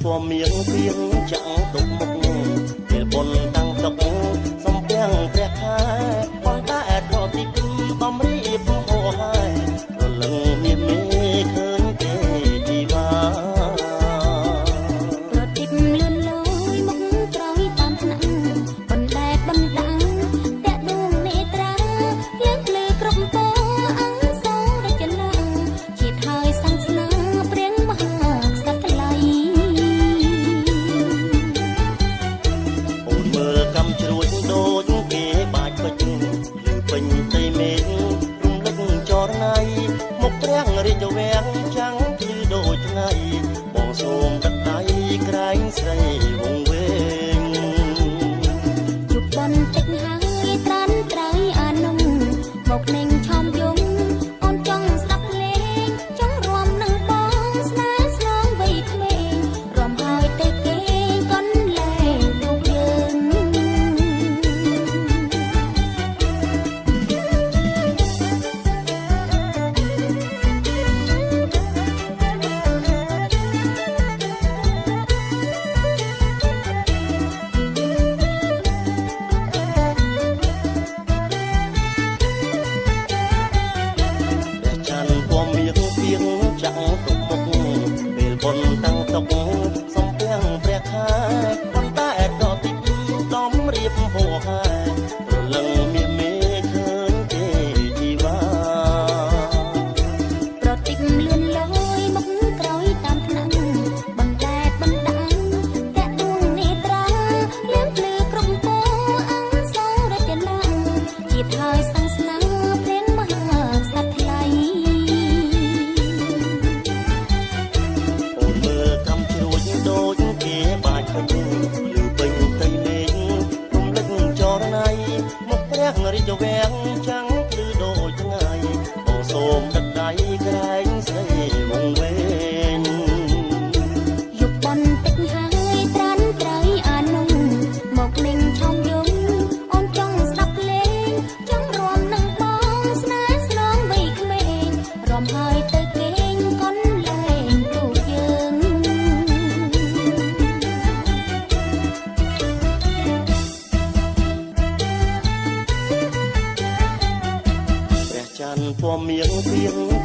ពណ៌មៀងពីងចាំងទុកមុខពេលបុណ្យតាំងទុកសំពាំងព្រះខែប៉ុន្តែអត់ទីបំរៀបហោហើយរលឹងមានមេឃើញទេជីវារត់ទីលឿនលយមកក្រោយតាមថ្នាក់បណ្ដែតបណ្ដាំងតាក់ដួងនេត្រាយើងភ្លឺគ្រប់ពណ៌អង្គសូររចនាជាតិហើយសាសនាព្រៀងមហាក្សត្រថ្លៃកំជ្រួចដូចគេបាច់ពេជ្រឬពេញទីមេឃរំលឹកចរណៃមកព្រះរាជវាំងចាំងគឺដូចថ្ងៃបងសូមទឹកដៃក្រែងស្រីវងវែងជប់បន្តិចហើយត្រានត្រៃអានំមកនឹងឆោមយំអូនចង់ស្ដាប់លេងចង់រួមនឹងបងស្នេហ៍ស្នងវ័យក្មេងរំហើយទៅគេកូនលែងទូកយើងចាំងទុកមុខពេលបុណ្យតាំងទុកសំពាំងព្រះខែប៉ុន្តែអត់ទីដំរៀបហោហើយរលឹងមានមេឃើញទេជីវាប្រតិបលឿនលយមកក្រោយតាមថ្នាក់បណ្ដែតបណ្ដាំងតាក់ដួងនេត្រាយើងភ្លឺគ្រប់ពណ៌អង្គសូររចនាជាតិហើយសាសនាព្រៀងមហាក្សត្រថ្លៃដូចគេបាច់ពេញឬពេញទីមេឃរំលឹកចរណៃមកព្រះរាជវាំងចាំងគឺដូចថ្ងៃបងសូមទឹកដៃក្រែងស្រីវងវែងយប់បន្តិចហើយត្រានត្រៃអានំមកនឹងឆោមយំអូនចង់ស្ដាប់លេងចង់រួមនឹងបងស្នេហ៍ស្នងវ័យក្មេងរំហើយទៅគេងកូនលែងទូកយើងពណ៌មៀងពីង